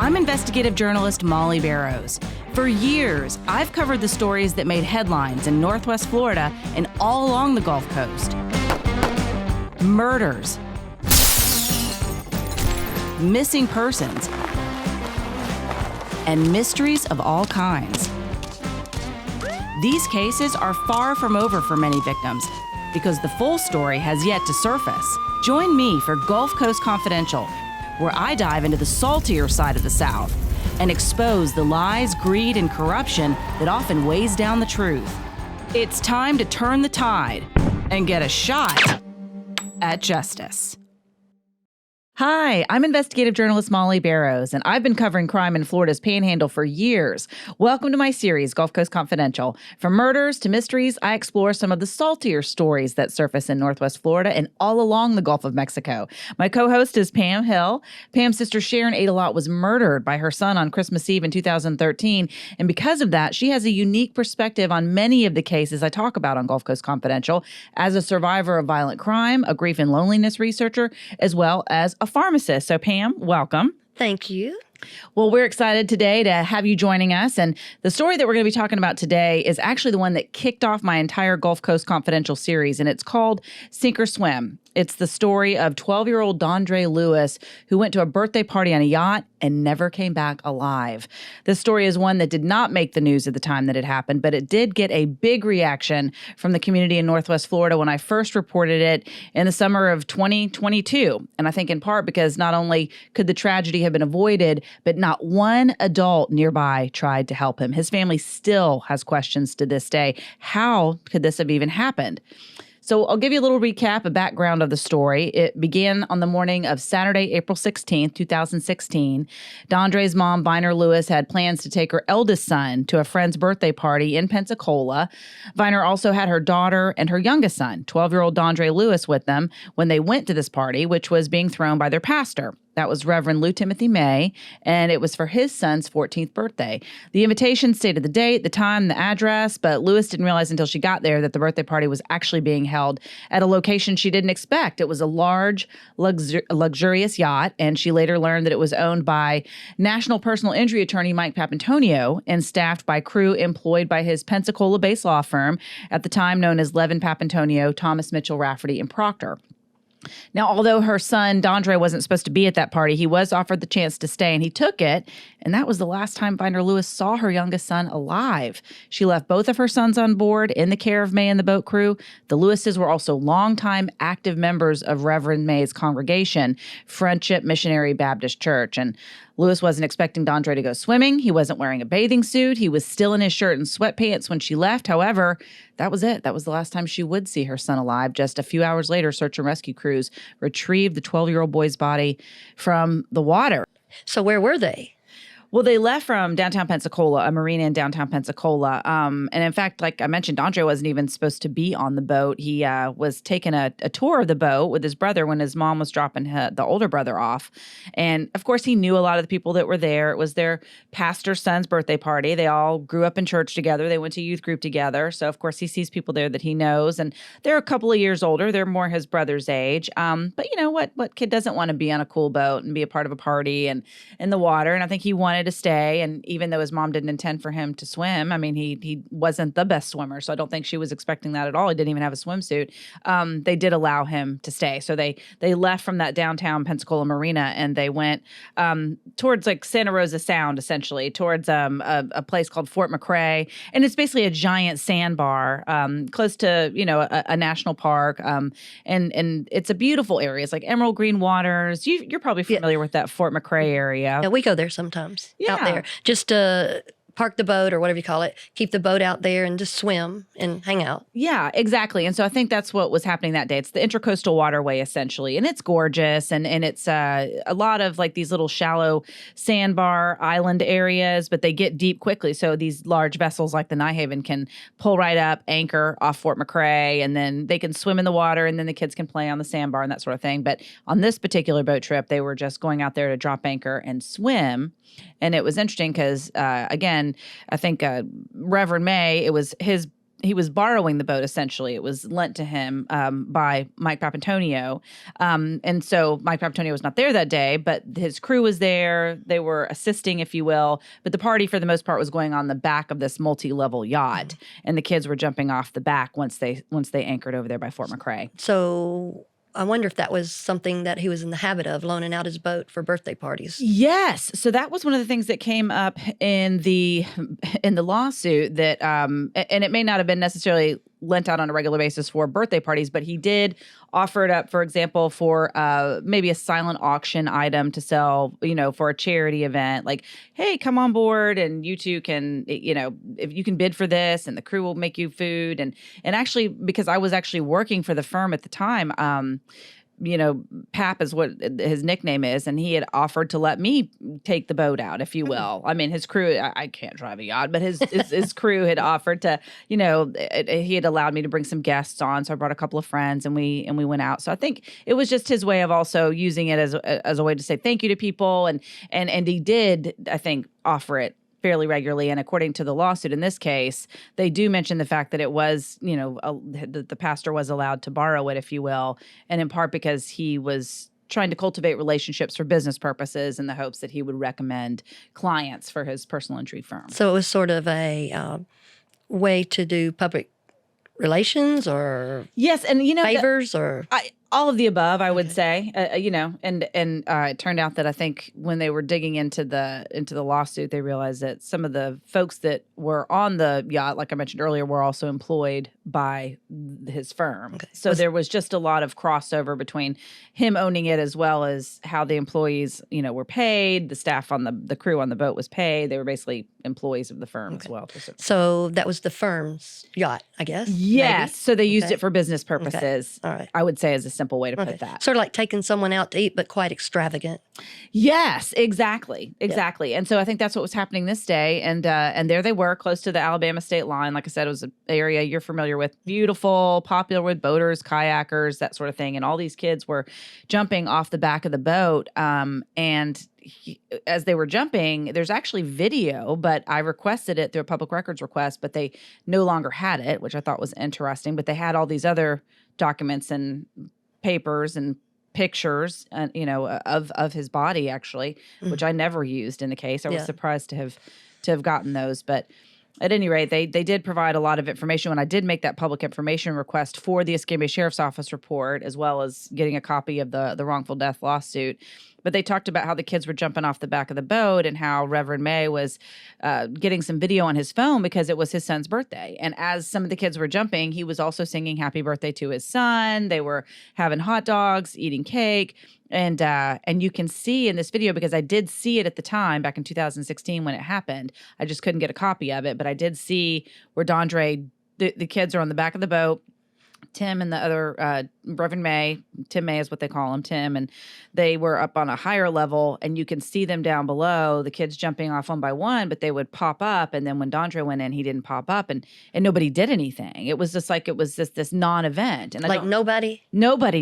I'm investigative journalist Molly Barrows. For years, I've covered the stories that made headlines in Northwest Florida and all along the Gulf Coast. Murders, missing persons, and mysteries of all kinds. These cases are far from over for many victims because the full story has yet to surface. Join me for Gulf Coast Confidential, where I dive into the saltier side of the South and expose the lies, greed, and corruption that often weighs down the truth. It's time to turn the tide and get a shot at justice. Hi, I'm investigative journalist Molly Barrows, and I've been covering crime in Florida's Panhandle for years. Welcome to my series, Gulf Coast Confidential. From murders to mysteries, I explore some of the saltier stories that surface in Northwest Florida and all along the Gulf of Mexico. My co-host is Pam Hill. Pam's sister Sharon Adelot was murdered by her son on Christmas Eve in 2013, and because of that, she has a unique perspective on many of the cases I talk about on Gulf Coast Confidential as a survivor of violent crime, a grief and loneliness researcher, as well as a pharmacist. So Pam, welcome. Thank you. Well, we're excited today to have you joining us. And the story that we're going to be talking about today is actually the one that kicked off my entire Gulf Coast Confidential series, and it's called Sink or Swim. It's the story of 12-year-old Dondre Lewis, who went to a birthday party on a yacht and never came back alive. This story is one that did not make the news at the time that it happened, but it did get a big reaction from the community in Northwest Florida when I first reported it in the summer of 2022. And I think in part because not only could the tragedy have been avoided, but not one adult nearby tried to help him. His family still has questions to this day. How could this have even happened? So I'll give you a little recap, a background of the story. It began on the morning of Saturday, April 16th, 2016. Dondre's mom, Viner Lewis, had plans to take her eldest son to a friend's birthday party in Pensacola. Viner also had her daughter and her youngest son, 12-year-old Dondre Lewis, with them when they went to this party, which was being thrown by their pastor. That was Reverend Lou Timothy May, and it was for his son's 14th birthday. The invitation stated the date, the time, the address, but Lewis didn't realize until she got there that the birthday party was actually being held at a location she didn't expect. It was a large, luxurious yacht, and she later learned that it was owned by National Personal Injury Attorney Mike Papantonio and staffed by crew employed by his Pensacola-based law firm, at the time known as Levin Papantonio, Thomas Mitchell Rafferty, and Proctor. Now, although her son, Dondre, wasn't supposed to be at that party, he was offered the chance to stay, and he took it. And that was the last time Viner Lewis saw her youngest son alive. She left both of her sons on board in the care of May and the boat crew. The Lewises were also longtime active members of Reverend May's congregation, Friendship Missionary Baptist Church. And Lewis wasn't expecting Dondre to go swimming. He wasn't wearing a bathing suit. He was still in his shirt and sweatpants when she left. However, that was it. That was the last time she would see her son alive. Just a few hours later, search and rescue crews retrieved the 12-year-old boy's body from the water. So where were they? Well, they left from downtown Pensacola, a marina in downtown Pensacola. And in fact, like I mentioned, Dondre wasn't even supposed to be on the boat. He was taking a tour of the boat with his brother when his mom was dropping the older brother off. And of course, he knew a lot of the people that were there. It was their pastor's son's birthday party. They all grew up in church together. They went to youth group together. So of course, he sees people there that he knows. And they're a couple of years older. They're more his brother's age. But you know what kid doesn't want to be on a cool boat and be a part of a party and in the water? And I think he wanted to stay. And even though his mom didn't intend for him to swim, I mean, he wasn't the best swimmer. So I don't think she was expecting that at all. He didn't even have a swimsuit. They did allow him to stay. So they left from that downtown Pensacola marina and they went towards like Santa Rosa Sound, essentially, towards a place called Fort McRae. And it's basically a giant sandbar close to, a national park. And it's a beautiful area. It's like emerald green waters. You're probably familiar with that Fort McRae area. Yeah, we go there sometimes out Yeah. there. Just park the boat or whatever you call it, keep the boat out there and just swim and hang out. Yeah, exactly. And so I think that's what was happening that day. It's the Intracoastal Waterway, essentially. And it's gorgeous. And it's a lot of like these little shallow sandbar island areas, but they get deep quickly. So these large vessels like the Nyhaven can pull right up, anchor off Fort McRae, and then they can swim in the water and then the kids can play on the sandbar and that sort of thing. But on this particular boat trip, they were just going out there to drop anchor and swim. And it was interesting because, again, I think Reverend May, it was his borrowing the boat. Essentially, it was lent to him by Mike Papantonio, and so Mike Papantonio was not there that day, but his crew was there. They were assisting, if you will. But the party, for the most part, was going on the back of this multi-level yacht, and the kids were jumping off the back once they anchored over there by Fort McRae. So I wonder if that was something that he was in the habit of, loaning out his boat for birthday parties. Yes. So that was one of the things that came up in the lawsuit that, and it may not have been necessarily lent out on a regular basis for birthday parties, but he did offer it up, for example, for maybe a silent auction item to sell, for a charity event. Like, hey, come on board and you two can, if you can bid for this and the crew will make you food. And actually, because I was actually working for the firm at the time, Pap is what his nickname is, and he had offered to let me take the boat out, if you will. I mean, his crew, I can't drive a yacht, but his crew had offered to, he had allowed me to bring some guests on. So I brought a couple of friends and we went out. So I think it was just his way of also using it as a way to say thank you to people. And he did, I think, offer it fairly regularly. And according to the lawsuit in this case, they do mention the fact that it was, the pastor was allowed to borrow it, if you will, and in part because he was trying to cultivate relationships for business purposes in the hopes that he would recommend clients for his personal injury firm. So it was sort of a way to do public relations or yes, and favors or all of the above, I would say, and it turned out that I think when they were digging into the lawsuit, they realized that some of the folks that were on the yacht, like I mentioned earlier, were also employed by his firm. Okay. So there was just a lot of crossover between him owning it as well as how the employees, were paid. The staff on the crew on the boat was paid. They were basically employees of the firm as well. So that was the firm's yacht, I guess? Yes. Maybe? So they used it for business purposes. Okay. All right. I would say as a simple way to put that. Sort of like taking someone out to eat, but quite extravagant. Yes, exactly. Yeah. And so I think that's what was happening this day. And there they were, close to the Alabama state line. Like I said, it was an area you're familiar with. Beautiful, popular with boaters, kayakers, that sort of thing. And all these kids were jumping off the back of the boat. As they were jumping, there's actually video, but I requested it through a public records request, but they no longer had it, which I thought was interesting. But they had all these other documents and papers and pictures, of his body, actually, which I never used in the case. I was surprised to have gotten those, but at any rate, they did provide a lot of information. When I did make that public information request for the Escambia Sheriff's Office report, as well as getting a copy of the wrongful death lawsuit. But they talked about how the kids were jumping off the back of the boat and how Reverend May was getting some video on his phone because it was his son's birthday. And as some of the kids were jumping, he was also singing happy birthday to his son. They were having hot dogs, eating cake. And you can see in this video, because I did see it at the time back in 2016 when it happened. I just couldn't get a copy of it. But I did see where Dondre, the kids are on the back of the boat. Tim and the other Reverend May, Tim May is what they call him, Tim, and they were up on a higher level, and you can see them down below, the kids jumping off one by one, but they would pop up, and then when Dondre went in, he didn't pop up, and nobody did anything. It was just like it was this non-event. And like nobody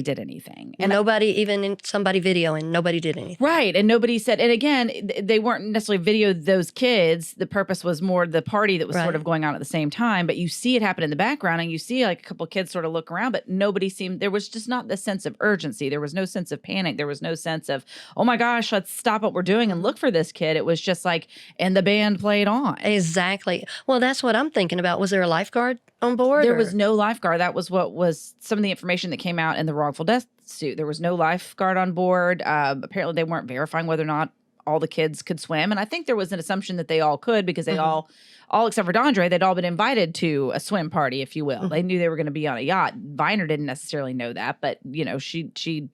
did anything. And nobody, even in somebody videoing, nobody did anything. Right, and nobody said, and again, they weren't necessarily videoed those kids. The purpose was more the party that was sort of going on at the same time, but you see it happen in the background, and you see like a couple of kids sort of look around, but nobody seemed, there was just not the sense of urgency. There was no sense of panic. There was no sense of, oh my gosh, let's stop what we're doing and look for this kid. It was just like, and the band played on. Exactly. Well, that's what I'm thinking about. Was there a lifeguard on board? There was no lifeguard. That was what was some of the information that came out in the wrongful death suit. There was no lifeguard on board. Apparently they weren't verifying whether or not all the kids could swim. And I think there was an assumption that they all could, because they all except for Dondre, they'd all been invited to a swim party, if you will. They knew they were going to be on a yacht. Viner didn't necessarily know that, but she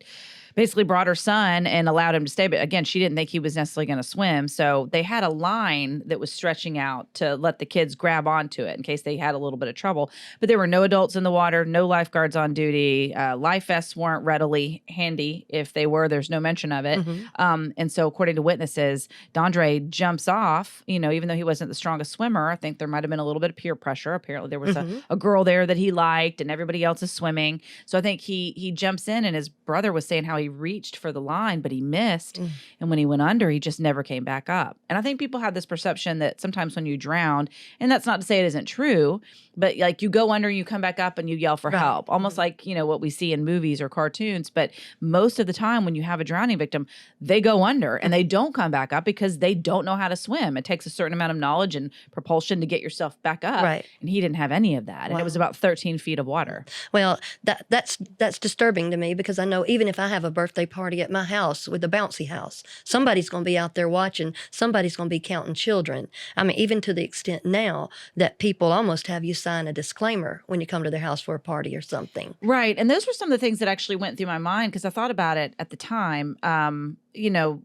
basically brought her son and allowed him to stay. But again, she didn't think he was necessarily going to swim. So they had a line that was stretching out to let the kids grab onto it in case they had a little bit of trouble. But there were no adults in the water, no lifeguards on duty. Life vests weren't readily handy. If they were, there's no mention of it. And so according to witnesses, Dondre jumps off, even though he wasn't the strongest swimmer, her. I think there might have been a little bit of peer pressure. Apparently there was a girl there that he liked and everybody else is swimming. So I think he jumps in, and his brother was saying how he reached for the line, but he missed. And when he went under, he just never came back up. And I think people have this perception that sometimes when you drown, and that's not to say it isn't true, but like you go under, you come back up and you yell for help, almost like, you know, what we see in movies or cartoons. But most of the time when you have a drowning victim, they go under and they don't come back up because they don't know how to swim. It takes a certain amount of knowledge and propulsion to get yourself back up. Right. And he didn't have any of that. And it was about 13 feet of water. Well, that's disturbing to me, because I know even if I have a birthday party at my house with the bouncy house, somebody's going to be out there watching. Somebody's going to be counting children. I mean, even to the extent now that people almost have you sign a disclaimer when you come to their house for a party or something. Right. And those were some of the things that actually went through my mind because I thought about it at the time, you know,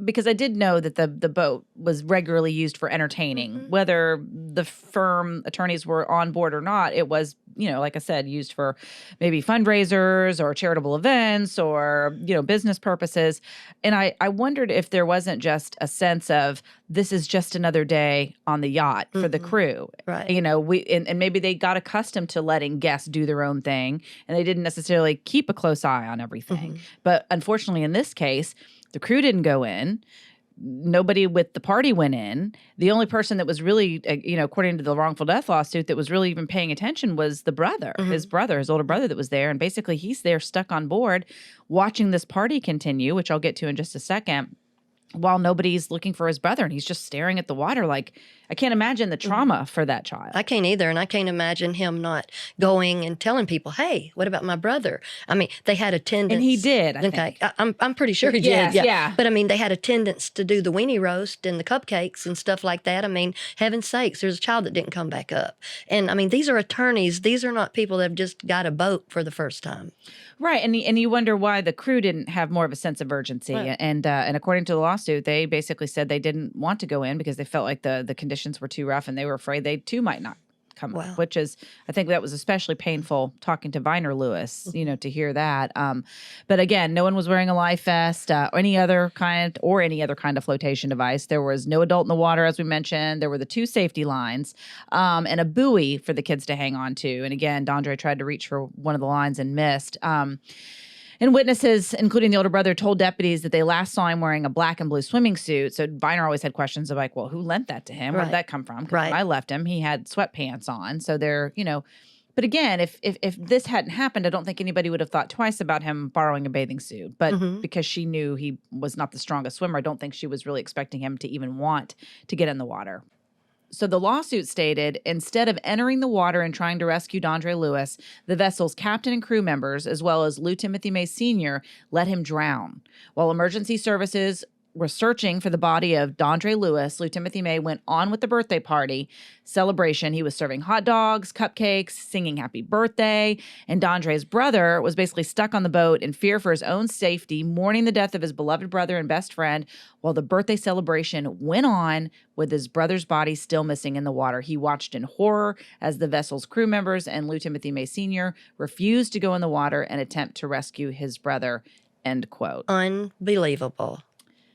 because I did know that the boat was regularly used for entertaining, whether the firm attorneys were on board or not. It was, you know, like I said, used for maybe fundraisers or charitable events or, you know, business purposes. And I wondered if there wasn't just a sense of this is just another day on the yacht for the crew. Right. You know, and maybe they got accustomed to letting guests do their own thing and they didn't necessarily keep a close eye on everything. But unfortunately, in this case, the crew didn't go in. Nobody with the party went in. The only person that was really, you know, according to the wrongful death lawsuit, that was really even paying attention was the brother, his older brother that was there. And basically he's there stuck on board watching this party continue, which I'll get to in just a second, while nobody's looking for his brother. And he's just staring at the water like, I can't imagine the trauma for that child. I can't either. And I can't imagine him not going and telling people, hey, what about my brother? I mean, they had attendance. And he did, I think. I'm pretty sure he Yes, did. yeah. But I mean, they had attendance to do the weenie roast and the cupcakes and stuff like that. I mean, heaven's sakes, there's a child that didn't come back up. And I mean, these are attorneys. These are not people that have just got a boat for the first time. Right. And you wonder why the crew didn't have more of a sense of urgency. Right. And according to the lawsuit, they basically said they didn't want to go in because they felt like the conditions were too rough and they were afraid they too might not come up, which is, I think that was especially painful talking to Dondre Lewis, you know, to hear that. But again, no one was wearing a life vest or any other kind of flotation device. There was no adult in the water, as we mentioned. There were the 2 safety lines and a buoy for the kids to hang on to. And again, Dondre tried to reach for one of the lines and missed. And witnesses, including the older brother, told deputies that they last saw him wearing a black and blue swimming suit. So Viner always had questions of like, well, who lent that to him? Where did that come from? Because when I left him, he had sweatpants on. So they're, you know, but again, if this hadn't happened, I don't think anybody would have thought twice about him borrowing a bathing suit. But because she knew he was not the strongest swimmer, I don't think she was really expecting him to even want to get in the water. So the lawsuit stated, instead of entering the water and trying to rescue Dondre Lewis, the vessel's captain and crew members, as well as Lou Timothy May Sr., let him drown. While emergency services were searching for the body of Dondre Lewis, Lou Timothy May went on with the birthday party celebration. He was serving hot dogs, cupcakes, singing happy birthday, and Dondre's brother was basically stuck on the boat in fear for his own safety, mourning the death of his beloved brother and best friend, while the birthday celebration went on with his brother's body still missing in the water. He watched in horror as the vessel's crew members and Lou Timothy May Sr. refused to go in the water and attempt to rescue his brother, end quote. Unbelievable.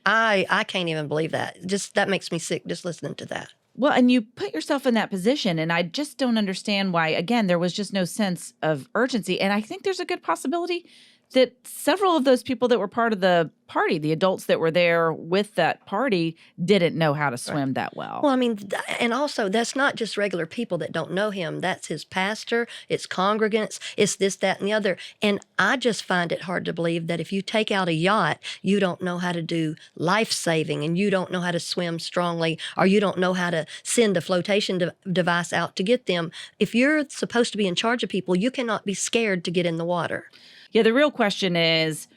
I can't even believe that. Just that makes me sick just listening to that. Well, and you put yourself in that position, and I just don't understand why, again, there was just no sense of urgency. And I think there's a good possibility that several of those people that were part of the party, the adults that were there with that party, didn't know how to swim that well. Well, I mean, and also that's not just regular people that don't know him. That's his pastor, it's congregants, it's this, that, and the other. And I just find it hard to believe that if you take out a yacht, you don't know how to do life-saving and you don't know how to swim strongly or you don't know how to send a flotation device out to get them. If you're supposed to be in charge of people, you cannot be scared to get in the water. Yeah, the real question is,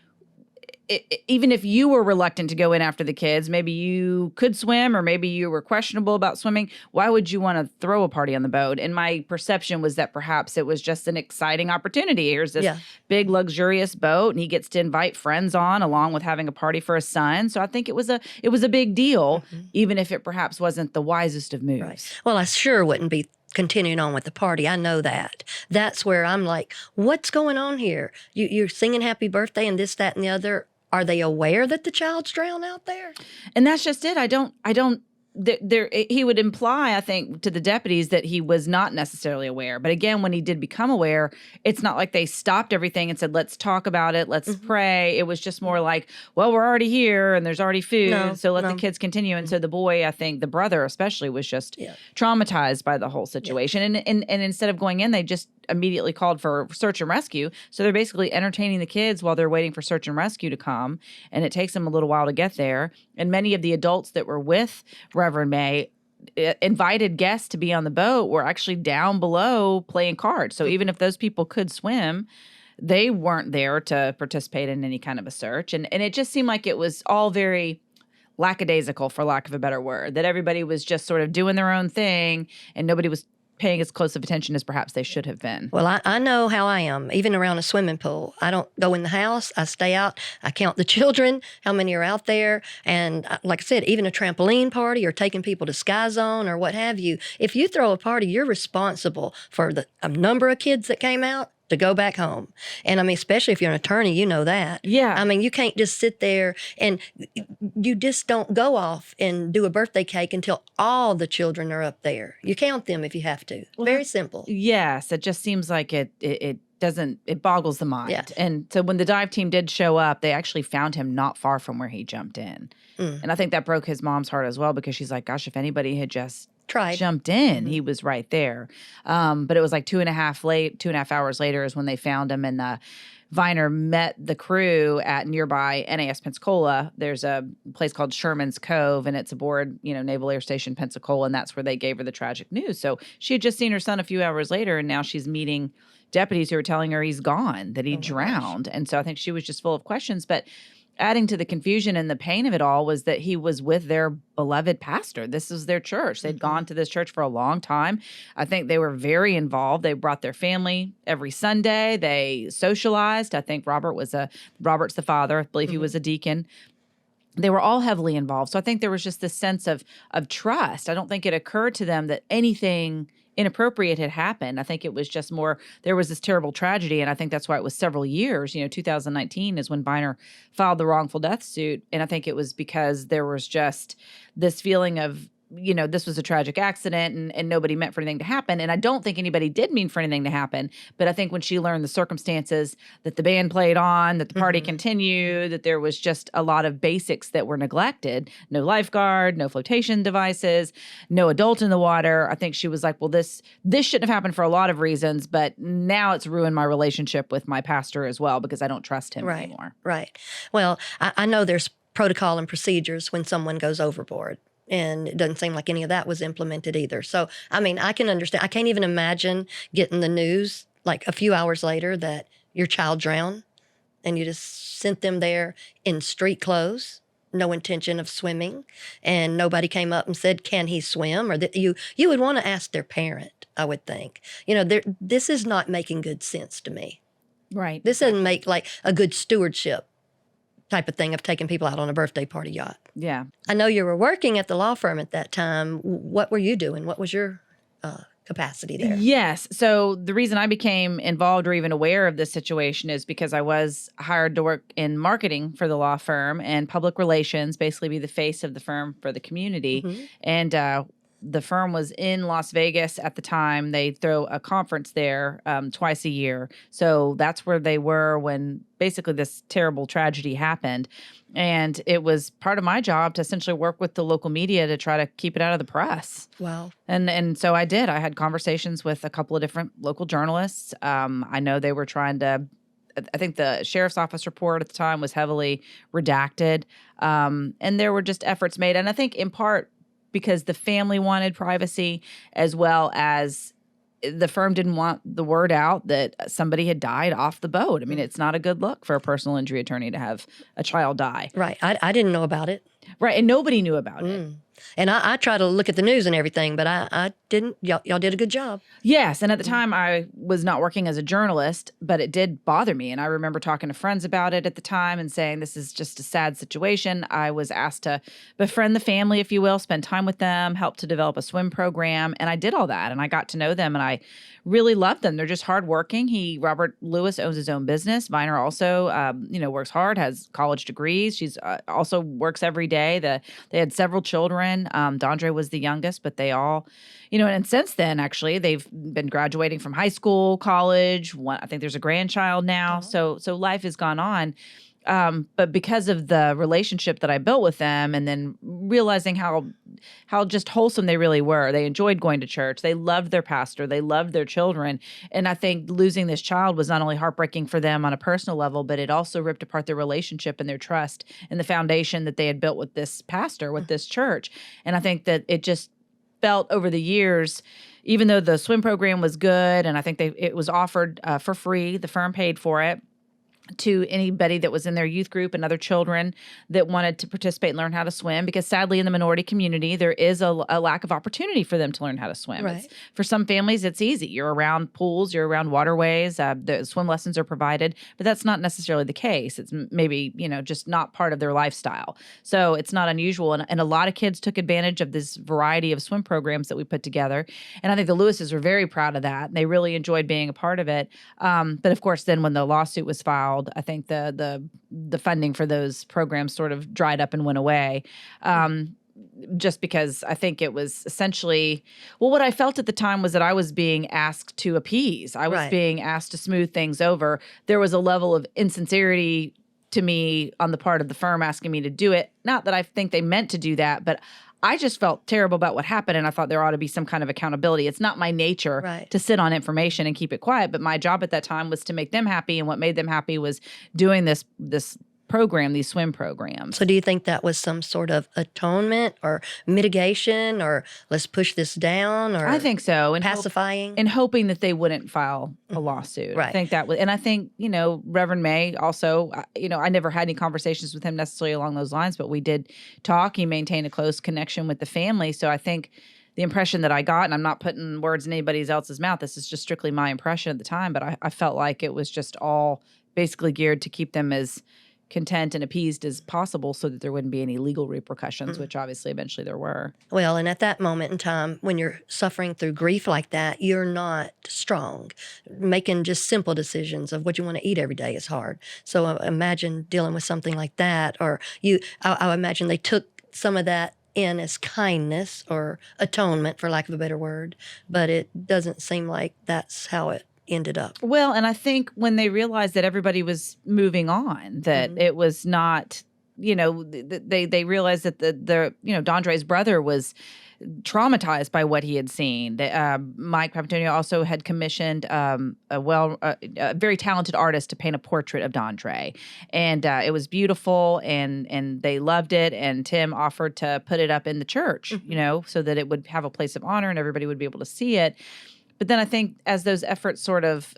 even if you were reluctant to go in after the kids, maybe you could swim or maybe you were questionable about swimming, why would you want to throw a party on the boat? And my perception was that perhaps it was just an exciting opportunity. Here's this big, luxurious boat, and he gets to invite friends on along with having a party for his son. So I think it was a big deal, even if it perhaps wasn't the wisest of moves. Right. Well, I sure wouldn't be continuing on with the party. I know that. That's where I'm like, what's going on here? You're singing happy birthday and this, that, and the other. Are they aware that the child's drowned out there? And that's just it. I don't he would imply, I think, to the deputies that he was not necessarily aware. But again, when he did become aware, it's not like they stopped everything and said, let's talk about it, let's pray. It was just more like, well, we're already here and there's already food, so let the kids continue. And so the boy, I think the brother especially, was just traumatized by the whole situation. And instead of going in, they just immediately called for search and rescue. So they're basically entertaining the kids while they're waiting for search and rescue to come. And it takes them a little while to get there. And many of the adults that were with Reverend May, invited guests to be on the boat, were actually down below playing cards. So even if those people could swim, they weren't there to participate in any kind of a search. And it just seemed like it was all very lackadaisical, for lack of a better word, that everybody was just sort of doing their own thing and nobody was paying as close of attention as perhaps they should have been. Well, I know how I am, even around a swimming pool. I don't go in the house. I stay out. I count the children, how many are out there. And like I said, even a trampoline party or taking people to Sky Zone or what have you, if you throw a party, you're responsible for the number of kids that came out to go back home. And I mean, especially if you're an attorney, you know that. Yeah. I mean, you can't just sit there and you just don't go off and do a birthday cake until all the children are up there. You count them if you have to. Well, very simple. Yes. It just seems like it doesn't, it boggles the mind. Yeah. And so when the dive team did show up, they actually found him not far from where he jumped in. And I think that broke his mom's heart as well, because she's like, gosh, if anybody had just jumped in, he was right there. But it was like 2.5 hours later is when they found him. And Viner met the crew at nearby NAS Pensacola. There's a place called Sherman's Cove, and it's aboard, Naval Air Station Pensacola, and that's where they gave her the tragic news. So she had just seen her son a few hours later, and now she's meeting deputies who are telling her he's gone, that he drowned. And so I think she was just full of questions. But adding to the confusion and the pain of it all was that he was with their beloved pastor. This was their church. They'd gone to this church for a long time. I think they were very involved. They brought their family every Sunday. They socialized. I think Robert's the father. I believe he was a deacon. They were all heavily involved. So I think there was just this sense of trust. I don't think it occurred to them that anything inappropriate had happened. I think it was just more, there was this terrible tragedy, and I think that's why it was several years. 2019 is when Viner filed the wrongful death suit, and I think it was because there was just this feeling of, this was a tragic accident and nobody meant for anything to happen. And I don't think anybody did mean for anything to happen. But I think when she learned the circumstances, that the band played on, that the party continued, that there was just a lot of basics that were neglected. No lifeguard, no flotation devices, no adult in the water. I think she was like, well, this shouldn't have happened for a lot of reasons, but now it's ruined my relationship with my pastor as well, because I don't trust him anymore. Right. Well, I know there's protocol and procedures when someone goes overboard. And it doesn't seem like any of that was implemented either. So, I mean, I can understand. I can't even imagine getting the news like a few hours later that your child drowned and you just sent them there in street clothes, no intention of swimming, and nobody came up and said, can he swim? Or that you would want to ask their parent, I would think. This is not making good sense to me. Right. This doesn't make like a good stewardship type of thing of taking people out on a birthday party yacht. Yeah. I know you were working at the law firm at that time. What were you doing? What was your capacity there? Yes. So the reason I became involved or even aware of this situation is because I was hired to work in marketing for the law firm and public relations, basically be the face of the firm for the community. And the firm was in Las Vegas at the time. They throw a conference there twice a year. So that's where they were when basically this terrible tragedy happened. And it was part of my job to essentially work with the local media to try to keep it out of the press. Wow. And so I did. I had conversations with a couple of different local journalists. I know they were trying to, I think the sheriff's office report at the time was heavily redacted. And there were just efforts made. And I think in part, because the family wanted privacy, as well as the firm didn't want the word out that somebody had died off the boat. I mean, it's not a good look for a personal injury attorney to have a child die. Right. I didn't know about it. Right. And nobody knew about it. And I try to look at the news and everything, but I didn't. Y'all did a good job. Yes. And at the time, I was not working as a journalist, but it did bother me. And I remember talking to friends about it at the time and saying, this is just a sad situation. I was asked to befriend the family, if you will, spend time with them, help to develop a swim program. And I did all that. And I got to know them. And I really loved them. They're just hardworking. Robert Lewis owns his own business. Viner also, works hard, has college degrees. She's also works every day. They had several children. children. Dondre was the youngest, but they all, and since then, actually, they've been graduating from high school, college. I think there's a grandchild now. So life has gone on. But because of the relationship that I built with them, and then realizing how just wholesome they really were, they enjoyed going to church. They loved their pastor. They loved their children. And I think losing this child was not only heartbreaking for them on a personal level, but it also ripped apart their relationship and their trust and the foundation that they had built with this pastor, with this church. And I think that it just felt over the years, even though the swim program was good, and I think it was offered for free, the firm paid for it, to anybody that was in their youth group and other children that wanted to participate and learn how to swim, because sadly in the minority community, there is a lack of opportunity for them to learn how to swim. Right. For some families, it's easy. You're around pools, you're around waterways, the swim lessons are provided, but that's not necessarily the case. It's maybe, just not part of their lifestyle. So it's not unusual. And a lot of kids took advantage of this variety of swim programs that we put together. And I think the Lewises were very proud of that. They really enjoyed being a part of it. But of course, then when the lawsuit was filed, I think the funding for those programs sort of dried up and went away, just because I think it was essentially, what I felt at the time was that I was being asked to appease. I was being asked to smooth things over. There was a level of insincerity to me on the part of the firm asking me to do it. Not that I think they meant to do that, but I just felt terrible about what happened, and I thought there ought to be some kind of accountability. It's not my nature to sit on information and keep it quiet, but my job at that time was to make them happy, and what made them happy was doing this program, these swim programs. So do you think that was some sort of atonement or mitigation, or let's push this down, or I think so. And pacifying? And hoping that they wouldn't file a lawsuit. Right. I think that was, and I think, Reverend May also, I never had any conversations with him necessarily along those lines, but we did talk. He maintained a close connection with the family. So I think the impression that I got, and I'm not putting words in anybody else's mouth, this is just strictly my impression at the time, but I felt like it was just all basically geared to keep them as content and appeased as possible so that there wouldn't be any legal repercussions, which obviously eventually there were. Well, and at that moment in time, when you're suffering through grief like that, you're not strong. Making just simple decisions of what you want to eat every day is hard. So imagine dealing with something like that, or I imagine they took some of that in as kindness or atonement, for lack of a better word, but it doesn't seem like that's how it ended up. Well, and I think when they realized that everybody was moving on, that it was not, they realized that Dondre's brother was traumatized by what he had seen. Mike Papantonio also had commissioned a very talented artist to paint a portrait of Dondre, and it was beautiful, and they loved it. And Tim offered to put it up in the church, so that it would have a place of honor and everybody would be able to see it. But then I think as those efforts sort of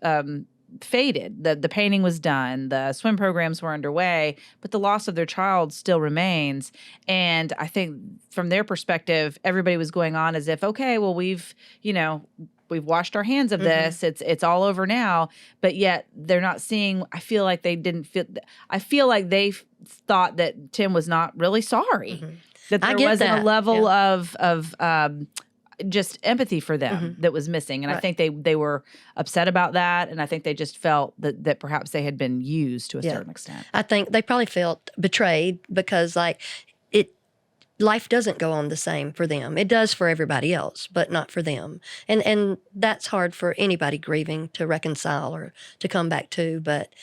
faded, the painting was done, the swim programs were underway, but the loss of their child still remains. And I think from their perspective, everybody was going on as if, okay, well, we've washed our hands of this. It's all over now. But yet they're not seeing, I feel like they thought that Tim was not really sorry. That there wasn't a level of just empathy for them that was missing. And I think they were upset about that. And I think they just felt that perhaps they had been used to a certain extent. I think they probably felt betrayed because life doesn't go on the same for them. It does for everybody else, but not for them. And that's hard for anybody grieving to reconcile or to come back to. But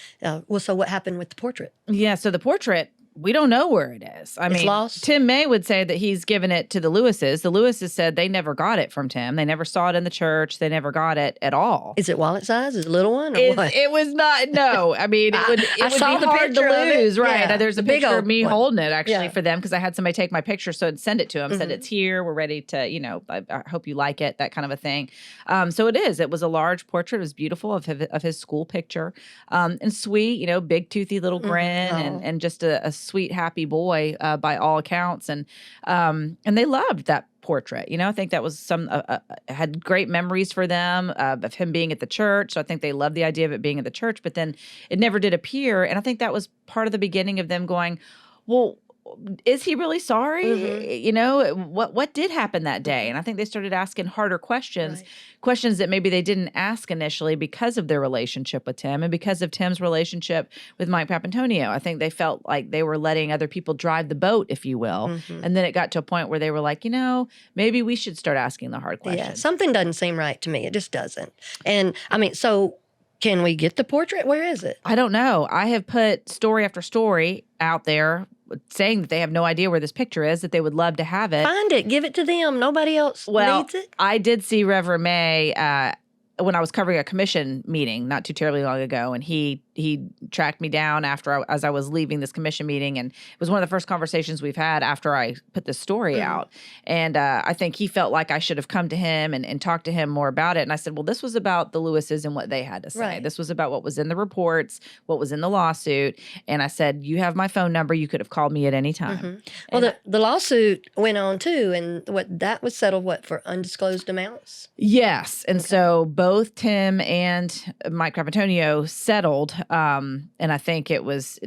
so what happened with the portrait? Yeah, so the portrait, we don't know where it is. I mean, lost? Tim May would say that he's given it to the Lewises. The Lewises said they never got it from Tim. They never saw it in the church. They never got it at all. Is it wallet size? Is it a little one? Or what? It was not. No, I mean, it would be hard to lose, right? Yeah, There's a picture of me holding it actually for them because I had somebody take my picture, so I'd send it to them. Said it's here. We're ready to, I hope you like it. That kind of a thing. So it is. It was a large portrait. It was beautiful of his school picture, and sweet. Big toothy little grin and just a sweet happy boy. By all accounts, and they loved that portrait. I think that was had great memories for them of him being at the church. So I think they loved the idea of it being at the church, but then it never did appear. And I think that was part of the beginning of them going, well, is he really sorry? Mm-hmm. You know, what did happen that day? And I think they started asking harder questions, Right. questions that maybe they didn't ask initially because of their relationship with Tim and because of Tim's relationship with Mike Papantonio. I think they felt like they were letting other people drive the boat, if you will. Mm-hmm. And then it got to a point where they were like, maybe we should start asking the hard Yeah, questions. something doesn't seem right to me. It just doesn't. And I mean, so can we get the portrait? Where is it? I don't know. I have put story after story out there saying that they have no idea where this picture is, that they would love to have it. Find it. Give it to them. Nobody else needs it. I did see Reverend May when I was covering a commission meeting not too terribly long ago, and he tracked me down as I was leaving this commission meeting, and it was one of the first conversations we've had after I put this story out. And I think he felt like I should have come to him and talked to him more about it. And I said, well, this was about the Lewises and what they had to say. Right. This was about what was in the reports, what was in the lawsuit. And I said, you have my phone number. You could have called me at any time. Well, the lawsuit went on too, and that was settled for undisclosed amounts. Yes. And so both Tim and Mike Papantonio settled. And I think it was,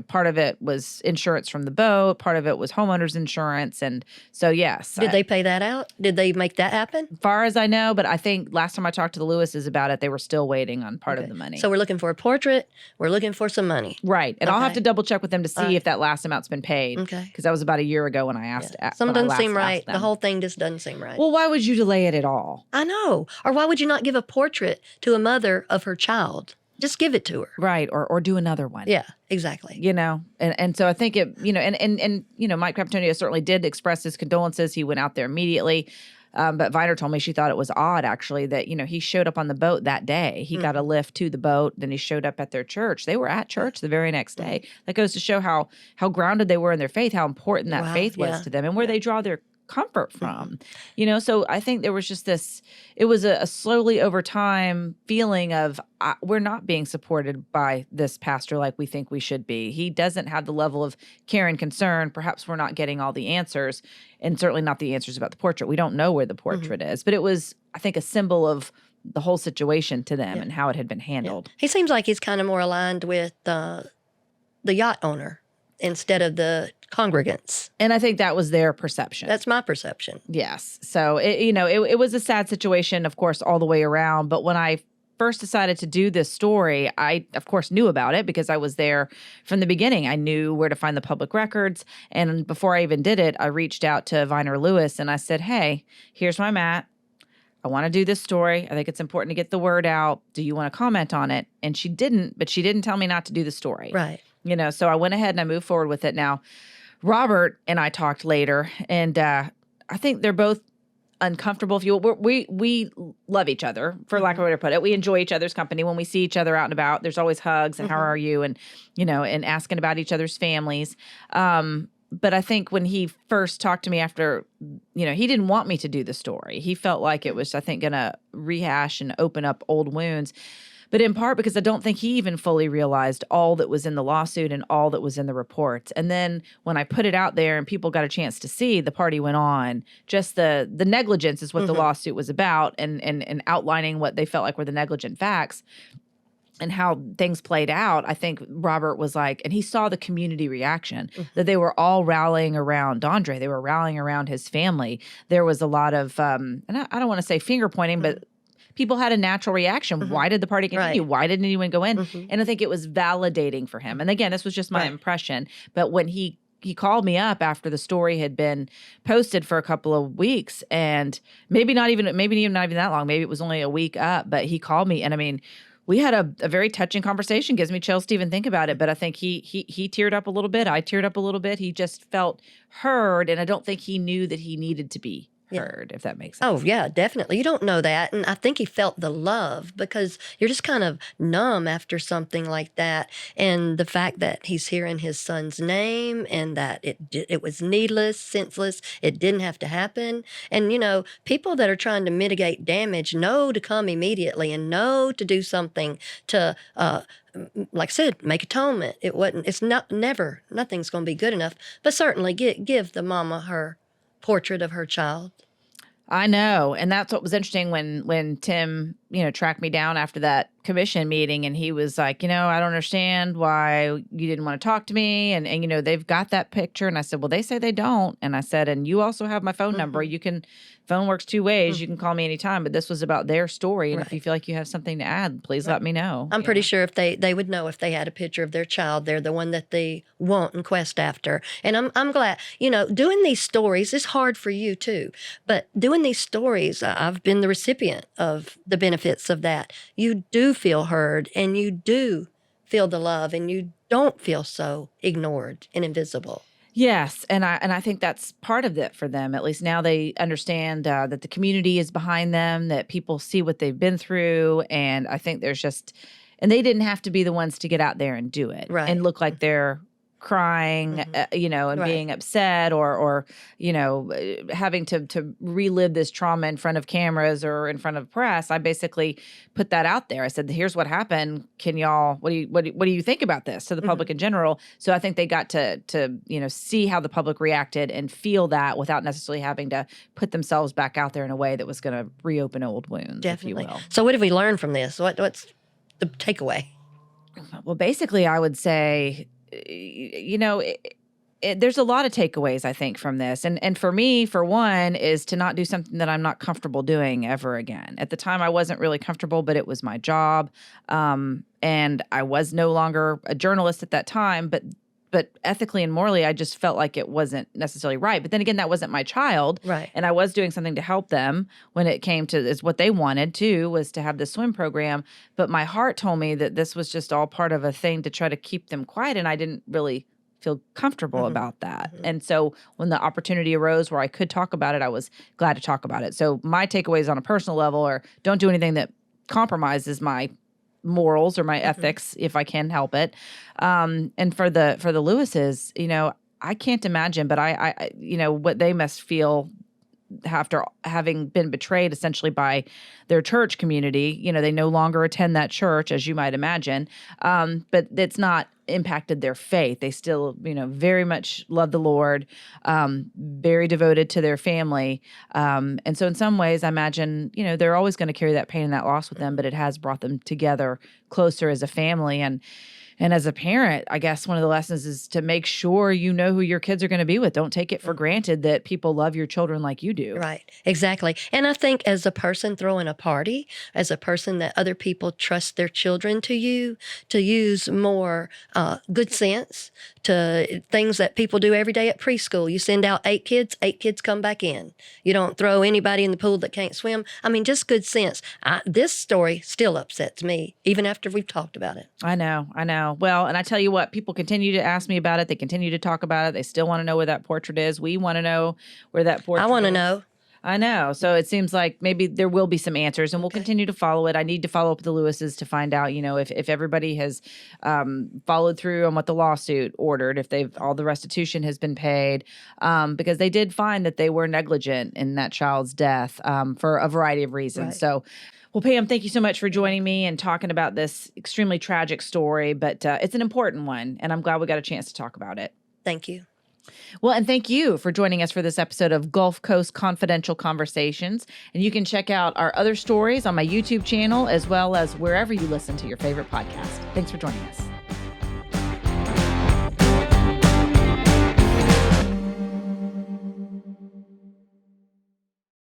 part of it was insurance from the boat. Part of it was homeowners insurance. And so, yes. Did they pay that out? Did they make that happen? As far as I know, but I think last time I talked to the Lewises about it, they were still waiting on part of the money. So we're looking for a portrait. We're looking for some money. Right. And I'll have to double check with them to see if that last amount's been paid. Okay. Because that was about a year ago when I asked. Something doesn't seem right. The whole thing just doesn't seem right. Well, why would you delay it at all? I know. Or why would you not give a portrait to a mother of her child? Just give it to her. Right. Or do another one. Yeah, exactly. And so I think it, Mike Papantonio certainly did express his condolences. He went out there immediately. But Viner told me she thought it was odd, actually, that, he showed up on the boat that day. He got a lift to the boat. Then he showed up at their church. They were at church the very next day. That goes to show how grounded they were in their faith, how important that faith was to them, and where they draw their comfort from. So I think there was just it was a slowly over time feeling of we're not being supported by this pastor like we think we should be. He doesn't have the level of care and concern. Perhaps we're not getting all the answers, and certainly not the answers about the portrait. We don't know where the portrait is, but it was, I think, a symbol of the whole situation to them and how it had been handled. He seems like he's kind of more aligned with the yacht owner instead of the congregants. And I think that was their perception. That's my perception. Yes. So, it was a sad situation, of course, all the way around. But when I first decided to do this story, I, of course, knew about it because I was there from the beginning. I knew where to find the public records. And before I even did it, I reached out to Dondre Lewis and I said, hey, here's where I'm at. I want to do this story. I think it's important to get the word out. Do you want to comment on it? And she didn't, but she didn't tell me not to do the story. Right. So I went ahead and I moved forward with it. Now, Robert and I talked later, and I think they're both uncomfortable. If you we love each other, for lack of a way to put it. We enjoy each other's company when we see each other out and about. There's always hugs and how are you, and and asking about each other's families. But I think when he first talked to me after, he didn't want me to do the story. He felt like it was, I think, going to rehash and open up old wounds. But in part because I don't think he even fully realized all that was in the lawsuit and all that was in the reports. And then when I put it out there and people got a chance to see, the party went on. Just the negligence is what the lawsuit was about, and outlining what they felt like were the negligent facts and how things played out. I think Robert was like, and he saw the community reaction, that they were all rallying around Dondre. They were rallying around his family. There was a lot of, and I don't want to say finger pointing, but people had a natural reaction. Why did the party continue? Right. Why didn't anyone go in? And I think it was validating for him. And again, this was just my impression. But when he called me up after the story had been posted for a couple of weeks, and maybe not even that long. Maybe it was only a week up. But he called me, and I mean, we had a very touching conversation. Gives me chills to even think about it. But I think he teared up a little bit. I teared up a little bit. He just felt heard, and I don't think he knew that he needed to be heard, if that makes sense. Oh, yeah, definitely. You don't know that. And I think he felt the love because you're just kind of numb after something like that. And the fact that he's hearing his son's name and that it was needless, senseless, it didn't have to happen. And, people that are trying to mitigate damage know to come immediately and know to do something to, like I said, make atonement. Nothing's going to be good enough. But certainly give the mama her portrait of her child. I know. And that's what was interesting when Tim, tracked me down after that commission meeting, and he was like, I don't understand why you didn't want to talk to me. And they've got that picture. And I said, well, they say they don't. And I said, and you also have my phone number. Phone works two ways. You can call me anytime. But this was about their story. And if you feel like you have something to add, please let me know. I'm pretty sure if they would know if they had a picture of their child, they're the one that they want and quest after. And I'm glad, doing these stories is hard for you too. But doing these stories, I've been the recipient of the benefits of that. You do feel heard, and you do feel the love, and you don't feel so ignored and invisible. Yes, and I think that's part of it for them. At least now they understand that the community is behind them, that people see what they've been through, and I think and they didn't have to be the ones to get out there and do it and look like they're crying, and being upset or having to relive this trauma in front of cameras or in front of press. I basically put that out there. I said, here's what happened. Can y'all, what do you think about this to the public in general? So I think they got to see how the public reacted and feel that without necessarily having to put themselves back out there in a way that was going to reopen old wounds, Definitely. if you will. So what have we learned from this? What's the takeaway? Well, basically, I would say, there's a lot of takeaways, I think, from this. And for me, for one, is to not do something that I'm not comfortable doing ever again. At the time, I wasn't really comfortable, but it was my job. And I was no longer a journalist at that time, but ethically and morally, I just felt like it wasn't necessarily right. But then again, that wasn't my child. Right. And I was doing something to help them when it came to is what they wanted too, was to have the swim program. But my heart told me that this was just all part of a thing to try to keep them quiet. And I didn't really feel comfortable about that. And so when the opportunity arose where I could talk about it, I was glad to talk about it. So my takeaways on a personal level are don't do anything that compromises my morals or my ethics if I can help it. And for the Lewises, I can't imagine, but I what they must feel after having been betrayed essentially by their church community. They no longer attend that church, as you might imagine. But it's not impacted their faith. They still, very much love the Lord, very devoted to their family. And so in some ways, I imagine, they're always going to carry that pain and that loss with them, but it has brought them together closer as a family. And as a parent, I guess one of the lessons is to make sure you know who your kids are going to be with. Don't take it for granted that people love your children like you do. Right, exactly. And I think as a person throwing a party, as a person that other people trust their children to you, to use more good sense, to things that people do every day at preschool. You send out 8 kids come back in. You don't throw anybody in the pool that can't swim. I mean, just good sense. This story still upsets me, even after we've talked about it. I know. Well, and I tell you what, people continue to ask me about it. They continue to talk about it. They still want to know where that portrait is. We want to know where that portrait is. I want to know. I know. So it seems like maybe there will be some answers, and we'll continue to follow it. I need to follow up with the Lewises to find out, if everybody has followed through on what the lawsuit ordered, if all the restitution has been paid, because they did find that they were negligent in that child's death for a variety of reasons. Right. So, well, Pam, thank you so much for joining me and talking about this extremely tragic story, but it's an important one, and I'm glad we got a chance to talk about it. Thank you. Well, and thank you for joining us for this episode of Gulf Coast Confidential Conversations. And you can check out our other stories on my YouTube channel, as well as wherever you listen to your favorite podcast. Thanks for joining us.